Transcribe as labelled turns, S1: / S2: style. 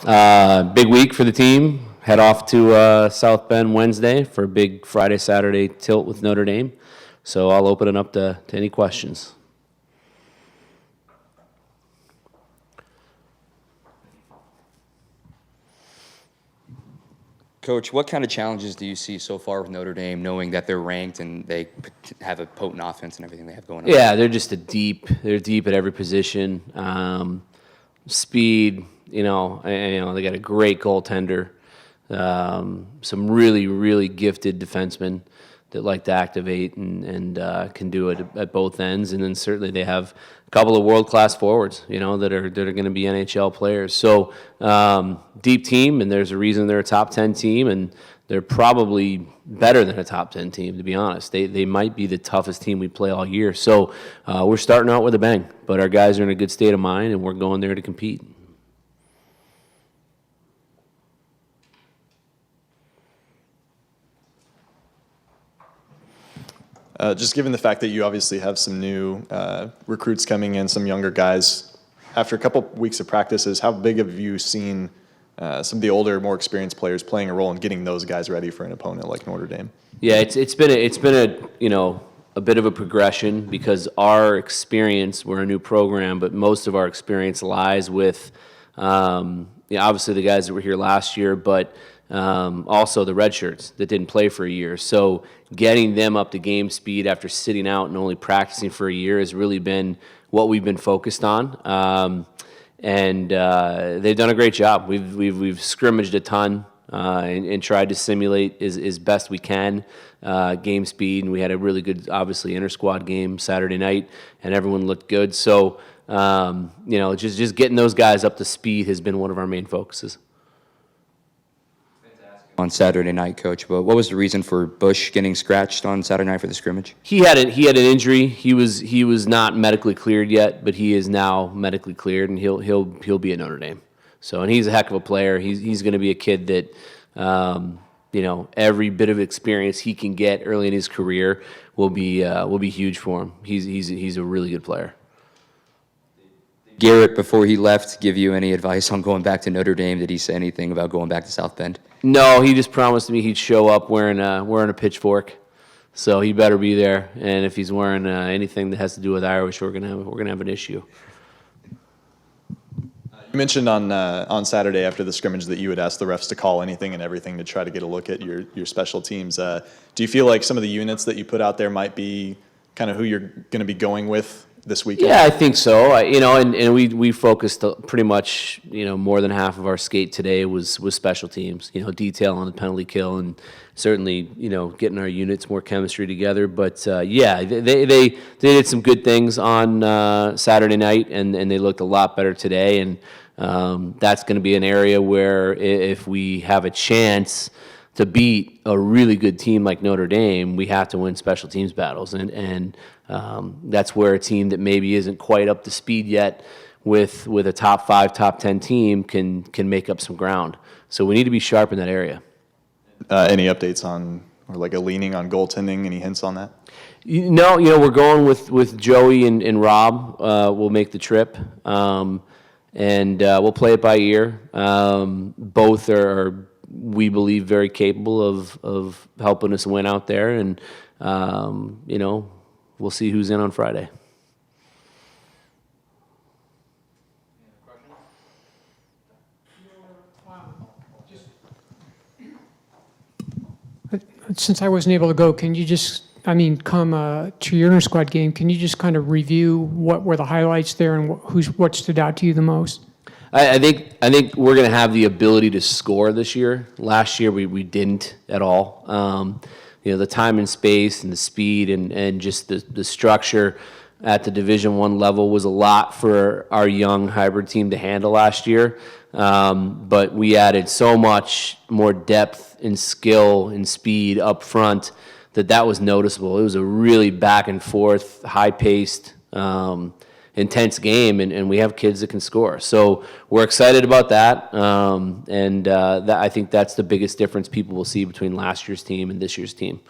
S1: Big week for the team. Head off to South Bend Wednesday for a big Friday, Saturday tilt with Notre Dame. So I'll open it up to any questions.
S2: Coach, what kind of challenges do you see so far with Notre Dame, knowing that they're ranked and they have a potent offense and everything they have going on?
S1: Yeah, they're deep at every position. Speed, they got a great goaltender. Some really, really gifted defensemen that like to activate and can do it at both ends. And then certainly they have a couple of world-class forwards, that are going to be NHL players. So deep team, and there's a reason they're a top 10 team, and they're probably better than a top 10 team, to be honest. They might be the toughest team we play all year. So we're starting out with a bang, but our guys are in a good state of mind, and we're going there to compete.
S3: Just given the fact that you obviously have some new recruits coming in, some younger guys, after a couple weeks of practices, how big have you seen some of the older, more experienced players playing a role in getting those guys ready for an opponent like Notre Dame?
S1: Yeah, it's been a bit of a progression because our experience, we're a new program, but most of our experience lies with obviously the guys that were here last year, but also the red shirts that didn't play for a year. So getting them up to game speed after sitting out and only practicing for a year has really been what we've been focused on. And they've done a great job. We've scrimmaged a ton and tried to simulate as best we can game speed. And we had a really good, obviously, inter-squad game Saturday night, and everyone looked good. So, just getting those guys up to speed has been one of our main focuses.
S2: On Saturday night, Coach, but what was the reason for Bush getting scratched on Saturday night for the scrimmage?
S1: He had an injury. He was not medically cleared yet, but he is now medically cleared, and he'll be at Notre Dame. So, and he's a heck of a player. He's going to be a kid that every bit of experience he can get early in his career will be huge for him. He's a really good player.
S2: Garrett, before he left, give you any advice on going back to Notre Dame? Did he say anything about going back to South Bend?
S1: No, he just promised me he'd show up wearing a pitchfork, so he better be there. And if he's wearing anything that has to do with Irish, we're gonna have an issue.
S3: You mentioned on Saturday after the scrimmage that you would ask the refs to call anything and everything to try to get a look at your special teams. Do you feel like some of the units that you put out there might be kind of who you're going to be going with this weekend?
S1: Yeah, I think so. And we focused pretty much, more than half of our skate today was special teams, detail on the penalty kill, and certainly, getting our units more chemistry together. But they did some good things on Saturday night, and they looked a lot better today. And that's going to be an area where if we have a chance to beat a really good team like Notre Dame, we have to win special teams battles, and that's where a team that maybe isn't quite up to speed yet with a top 5, top 10 team can make up some ground. So we need to be sharp in that area.
S3: Any updates on, or like a leaning on goaltending? Any hints on that?
S1: No, we're going with Joey and Rob. We'll make the trip, and we'll play it by ear. Both are we believe very capable of helping us win out there, and we'll see who's in on Friday.
S4: Since I wasn't able to go, can you just, come to your inter-squad game, can you just kind of review what were the highlights there and what stood out to you the most?
S1: I think we're going to have the ability to score this year. Last year we didn't at all. The time and space and the speed and just the structure at the Division I level was a lot for our young hybrid team to handle last year. But we added so much more depth and skill and speed up front that was noticeable. It was a really back and forth, high-paced, intense game, and we have kids that can score. So we're excited about that, and I think that's the biggest difference people will see between last year's team and this year's team.